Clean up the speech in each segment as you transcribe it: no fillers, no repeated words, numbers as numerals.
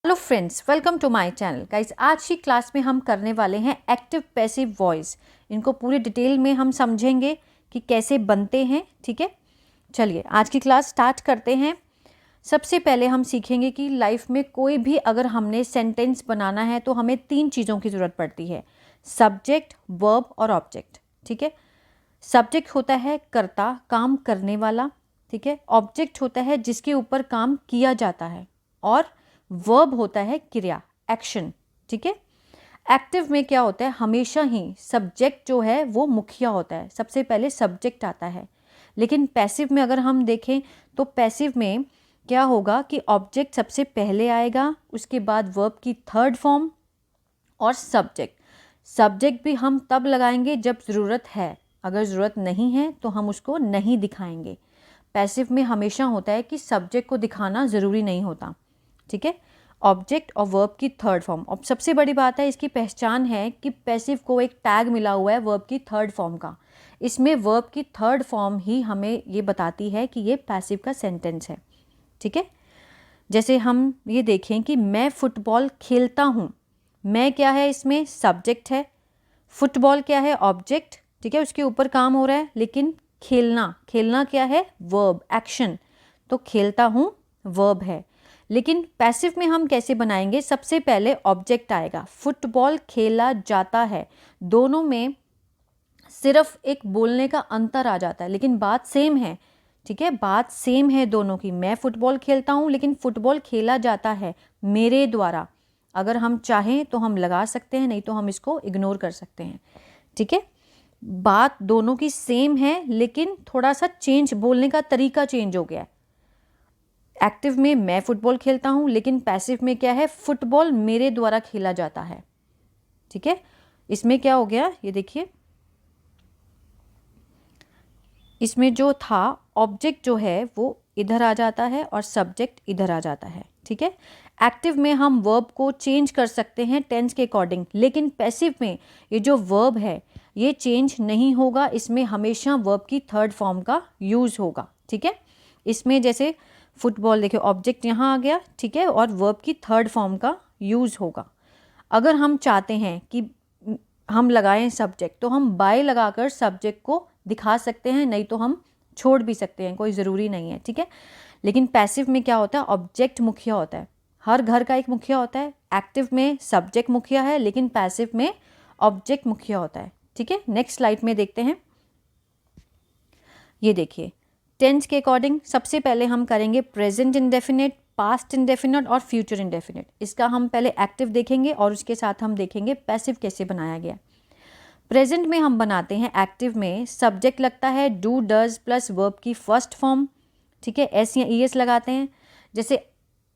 Hello friends, welcome to my channel. Guys, आज की class में हम करने वाले हैं एक्टिव पैसिव वॉइस। इनको पूरी डिटेल में हम समझेंगे कि कैसे बनते हैं। ठीक है, चलिए आज की क्लास स्टार्ट करते हैं। सबसे पहले हम सीखेंगे कि लाइफ में कोई भी अगर हमने सेंटेंस बनाना है तो हमें 3 चीज़ों की ज़रूरत पड़ती है: सब्जेक्ट, वर्ब और ऑब्जेक्ट। ठीक है, सब्जेक्ट होता है कर्ता, काम करने वाला। ठीक है, ऑब्जेक्ट होता है जिसके ऊपर काम किया जाता है, और वर्ब होता है क्रिया, एक्शन। ठीक है, एक्टिव में क्या होता है, हमेशा ही सब्जेक्ट जो है वो मुखिया होता है, सबसे पहले सब्जेक्ट आता है। लेकिन पैसिव में अगर हम देखें तो पैसिव में क्या होगा कि ऑब्जेक्ट सबसे पहले आएगा, उसके बाद वर्ब की थर्ड फॉर्म और सब्जेक्ट। सब्जेक्ट भी हम तब लगाएंगे जब ज़रूरत है, अगर ज़रूरत नहीं है तो हम उसको नहीं दिखाएंगे। पैसिव में हमेशा होता है कि सब्जेक्ट को दिखाना ज़रूरी नहीं होता। ठीक है, ऑब्जेक्ट और वर्ब की थर्ड फॉर्म। अब सबसे बड़ी बात है, इसकी पहचान है कि पैसिव को एक टैग मिला हुआ है वर्ब की थर्ड फॉर्म का। इसमें वर्ब की थर्ड फॉर्म ही हमें ये बताती है कि ये पैसिव का सेंटेंस है। ठीक है, जैसे हम ये देखें कि मैं फुटबॉल खेलता हूँ। मैं क्या है, इसमें सब्जेक्ट है। फुटबॉल क्या है, ऑब्जेक्ट। ठीक है, उसके ऊपर काम हो रहा है। लेकिन खेलना, खेलना क्या है, वर्ब, एक्शन। तो खेलता हूँ वर्ब है। लेकिन पैसिव में हम कैसे बनाएंगे, सबसे पहले ऑब्जेक्ट आएगा। फुटबॉल खेला जाता है, दोनों में सिर्फ एक बोलने का अंतर आ जाता है, लेकिन बात सेम है। ठीक है, बात सेम है दोनों की। मैं फुटबॉल खेलता हूँ, लेकिन फुटबॉल खेला जाता है मेरे द्वारा। अगर हम चाहें तो हम लगा सकते हैं, नहीं तो हम इसको इग्नोर कर सकते हैं। ठीक है, बात दोनों की सेम है, लेकिन थोड़ा सा चेंज, बोलने का तरीका चेंज हो गया है। एक्टिव में मैं फुटबॉल खेलता हूं, लेकिन पैसिव में क्या है, फुटबॉल मेरे द्वारा खेला जाता है। ठीक है, इसमें क्या हो गया, ये देखिए, इसमें जो था ऑब्जेक्ट जो है वो इधर आ जाता है और सब्जेक्ट इधर आ जाता है। ठीक है, एक्टिव में हम वर्ब को चेंज कर सकते हैं टेंस के अकॉर्डिंग, लेकिन पैसिव में ये जो वर्ब है ये चेंज नहीं होगा। इसमें हमेशा वर्ब की थर्ड फॉर्म का यूज होगा। ठीक है, इसमें जैसे फुटबॉल, देखिए ऑब्जेक्ट यहाँ आ गया। ठीक है, और वर्ब की थर्ड फॉर्म का यूज होगा। अगर हम चाहते हैं कि हम लगाएं सब्जेक्ट, तो हम बाय लगाकर सब्जेक्ट को दिखा सकते हैं, नहीं तो हम छोड़ भी सकते हैं, कोई ज़रूरी नहीं है। ठीक है, लेकिन पैसिव में क्या होता है, ऑब्जेक्ट मुखिया होता है। हर घर का एक मुखिया होता है। एक्टिव में सब्जेक्ट मुखिया है, लेकिन पैसिव में ऑब्जेक्ट मुखिया होता है। ठीक है, नेक्स्ट स्लाइड में देखते हैं। ये देखिए, टेंस के अकॉर्डिंग सबसे पहले हम करेंगे प्रेजेंट इंडेफिनिट, पास्ट इंडेफिनिट और फ्यूचर इंडेफिनिट। इसका हम पहले एक्टिव देखेंगे और उसके साथ हम देखेंगे पैसिव कैसे बनाया गया। प्रेजेंट में हम बनाते हैं, एक्टिव में सब्जेक्ट लगता है डू डज प्लस वर्ब की फर्स्ट फॉर्म। ठीक है, एस या ई एस लगाते हैं। जैसे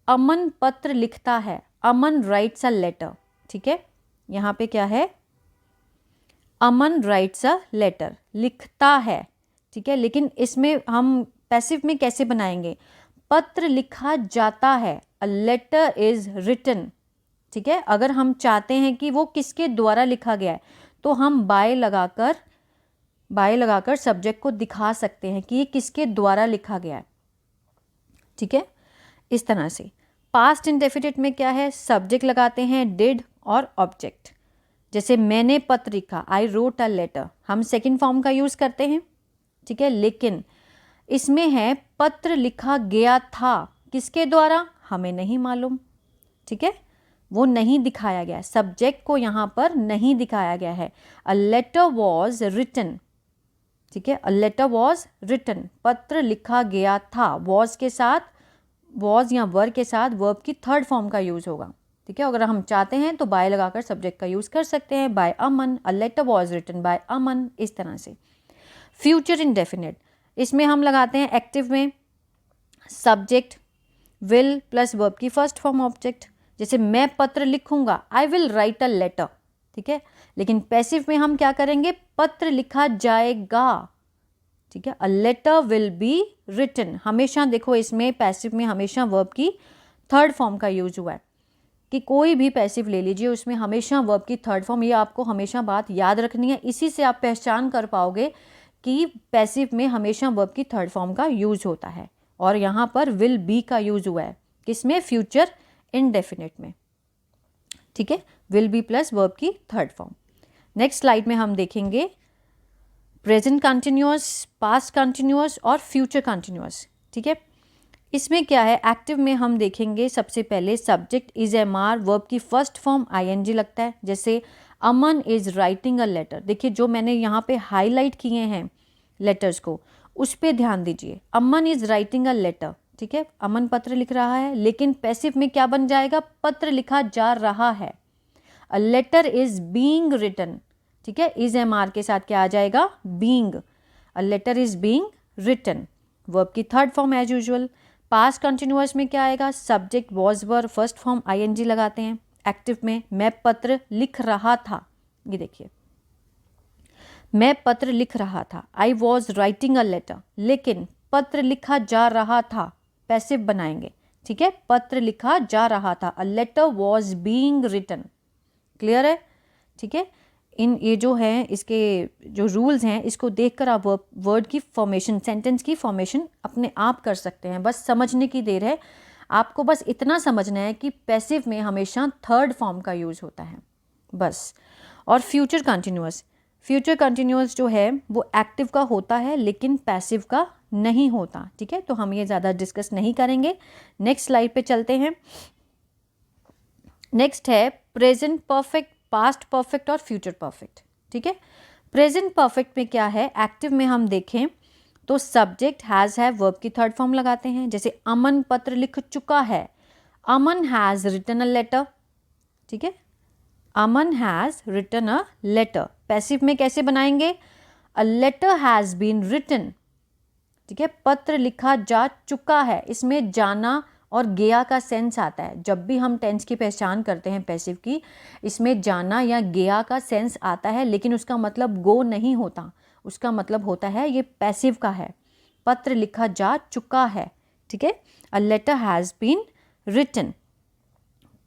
अमन पत्र लिखता है, अमन राइट्स अ लेटर। ठीक है, यहाँ पे क्या है, अमन राइट्स अ लेटर, लिखता है। ठीक है, लेकिन इसमें हम पैसिव में कैसे बनाएंगे, पत्र लिखा जाता है, अ लेटर इज रिटन। ठीक है, अगर हम चाहते हैं कि वो किसके द्वारा लिखा गया है, तो हम बाय लगाकर सब्जेक्ट को दिखा सकते हैं कि ये किसके द्वारा लिखा गया है। ठीक है, इस तरह से। पास्ट इंडेफिनिट में क्या है, सब्जेक्ट लगाते हैं डिड और ऑब्जेक्ट। जैसे मैंने पत्र लिखा, आई रोट अ लेटर, हम सेकंड फॉर्म का यूज करते हैं। ठीक है, लेकिन इसमें है पत्र लिखा गया था, किसके द्वारा हमें नहीं मालूम। ठीक है, वो नहीं दिखाया गया, सब्जेक्ट को यहाँ पर नहीं दिखाया गया है। A letter was written. ठीक है, अ लेटर वॉज रिटन, पत्र लिखा गया था। वॉज के साथ, वॉज या वर के साथ वर्ब की थर्ड फॉर्म का यूज होगा। ठीक है, अगर हम चाहते हैं तो बाय लगाकर सब्जेक्ट का यूज कर सकते हैं, by Aman, a letter was written by Aman, इस तरह से। फ्यूचर इंडेफिनिट, इसमें हम लगाते हैं एक्टिव में सब्जेक्ट विल प्लस वर्ब की फर्स्ट फॉर्म ऑब्जेक्ट। जैसे मैं पत्र लिखूंगा, I will write a letter. ठीक है, लेकिन पैसिव में हम क्या करेंगे, पत्र लिखा जाएगा। ठीक है, a letter will be written. हमेशा देखो, इसमें पैसिव में हमेशा वर्ब की थर्ड फॉर्म का यूज हुआ है, कि कोई भी पैसिव ले लीजिए उसमें हमेशा वर्ब की थर्ड फॉर्म, ये आपको हमेशा बात याद रखनी है। इसी से आप पहचान कर पाओगे कि पैसिव में हमेशा वर्ब की थर्ड फॉर्म का यूज होता है। और यहाँ पर विल बी का यूज हुआ है, किसमें, फ्यूचर इनडेफिनेट में, ठीक है, विल बी प्लस वर्ब की थर्ड फॉर्म। नेक्स्ट स्लाइड में हम देखेंगे प्रेजेंट कंटिन्यूअस, पास्ट कंटिन्यूअस और फ्यूचर कंटिन्यूअस, ठीक है। इसमें क्या है, एक्टिव में हम देखेंगे सबसे पहले subject is am are, verb की फर्स्ट फॉर्म आईएनजी लगता है। जैसे Aman is writing a letter, देखिए जो मैंने यहाँ पे हाईलाइट किए हैं लेटर्स को, उस पर ध्यान दीजिए। अमन इज राइटिंग अ लेटर, ठीक है, अमन पत्र लिख रहा है, लेकिन पैसिव में क्या बन जाएगा, पत्र लिखा जा रहा है। A letter is being written, ठीक है, इज एम आर के साथ क्या आ जाएगा, being. A letter is being written, verb की third form as usual. Past continuous में क्या आएगा, subject was were, first form ING लगाते हैं। एक्टिव में मैं पत्र लिख रहा था, ये देखिए मैं पत्र लिख रहा था, I was writing a letter, लेकिन पत्र लिखा जा रहा था, पैसिव बनाएंगे, ठीक है, पत्र लिखा जा रहा था। A letter was being written, clear है, ठीक है। इन ये जो है इसके जो रूल्स हैं, इसको देखकर आप वर्ड की फॉर्मेशन, सेंटेंस की फॉर्मेशन अपने आप कर सकते हैं। बस समझने की देर है, आपको बस इतना समझना है कि पैसिव में हमेशा थर्ड फॉर्म का यूज़ होता है, बस। और फ्यूचर कंटिन्यूअस, फ्यूचर कंटिन्यूअस जो है वो एक्टिव का होता है लेकिन पैसिव का नहीं होता, ठीक है, तो हम ये ज़्यादा डिस्कस नहीं करेंगे। नेक्स्ट स्लाइड पे चलते हैं। नेक्स्ट है प्रेजेंट परफेक्ट, पास्ट परफेक्ट और फ्यूचर परफेक्ट, ठीक है। प्रेजेंट परफेक्ट में क्या है, एक्टिव में हम देखें तो सब्जेक्ट हैज़ है, वर्ब की थर्ड फॉर्म लगाते हैं। जैसे अमन पत्र लिख चुका है, Aman has written a letter, ठीक है, Aman has written a letter. Passive में कैसे बनाएंगे, a letter has been written, ठीक है, पत्र लिखा जा चुका है। इसमें जाना और गया का सेंस आता है। जब भी हम टेंस की पहचान करते हैं पैसिव की, इसमें जाना या गया का सेंस आता है, लेकिन उसका मतलब गो नहीं होता, उसका मतलब होता है ये पैसिव का है, पत्र लिखा जा चुका है, ठीक है। A letter has been written.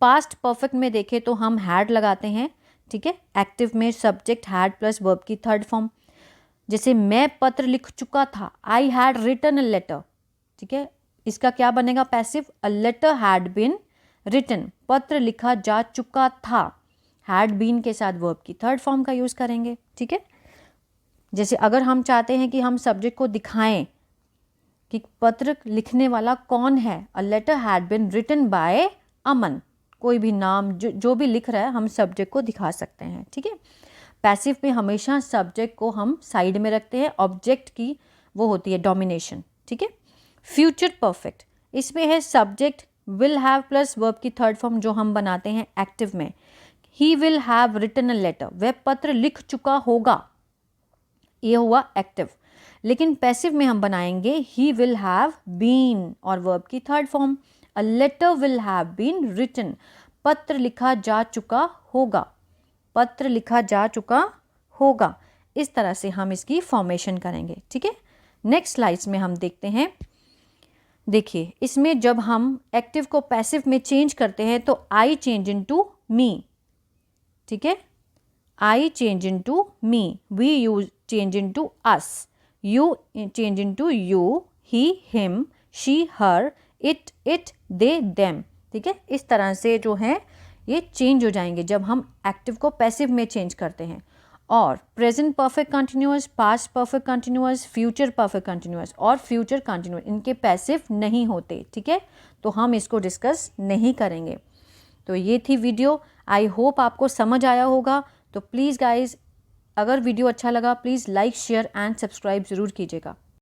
Past perfect में देखें तो हम हैड लगाते हैं, ठीक है, एक्टिव में सब्जेक्ट हैड प्लस वर्ब की थर्ड फॉर्म। जैसे मैं पत्र लिख चुका था, I had written a letter, ठीक है, इसका क्या बनेगा passive, a letter had been written, पत्र लिखा जा चुका था। हैड बीन के साथ वर्ब की थर्ड फॉर्म का यूज़ करेंगे, ठीक है। जैसे अगर हम चाहते हैं कि हम सब्जेक्ट को दिखाएं कि पत्र लिखने वाला कौन है, a letter had been written by Aman, कोई भी नाम जो भी लिख रहा है हम सब्जेक्ट को दिखा सकते हैं, ठीक है। पैसिव में हमेशा सब्जेक्ट को हम साइड में रखते हैं, ऑब्जेक्ट की वो होती है डोमिनेशन, ठीक है। फ्यूचर परफेक्ट, इसमें है subject will have plus verb की थर्ड फॉर्म जो हम बनाते हैं एक्टिव में। He will have written a letter, वह पत्र लिख चुका होगा, ये हुआ एक्टिव। लेकिन पैसिव में हम बनाएंगे ही विल हैव बीन और वर्ब की third form, a letter will have been written, पत्र लिखा जा चुका होगा, पत्र लिखा जा चुका होगा। इस तरह से हम इसकी फॉर्मेशन करेंगे, ठीक है। नेक्स्ट स्लाइड्स में हम देखते हैं, देखिए इसमें जब हम एक्टिव को पैसिव में चेंज करते हैं तो आई चेंज इनटू मी, ठीक है, I change into me, we you change into us, you change into you, he him, she her, it they them, ठीक है। इस तरह से जो है ये चेंज हो जाएंगे जब हम एक्टिव को पैसिव में चेंज करते हैं। और present perfect continuous, past perfect continuous, future perfect continuous और फ्यूचर कंटिन्यूअस, इनके पैसिव नहीं होते, ठीक है, तो हम इसको डिस्कस नहीं करेंगे। तो ये थी वीडियो, आई होप आपको समझ आया होगा। तो प्लीज़ गाइज, अगर वीडियो अच्छा लगा please like share and subscribe ज़रूर कीजिएगा।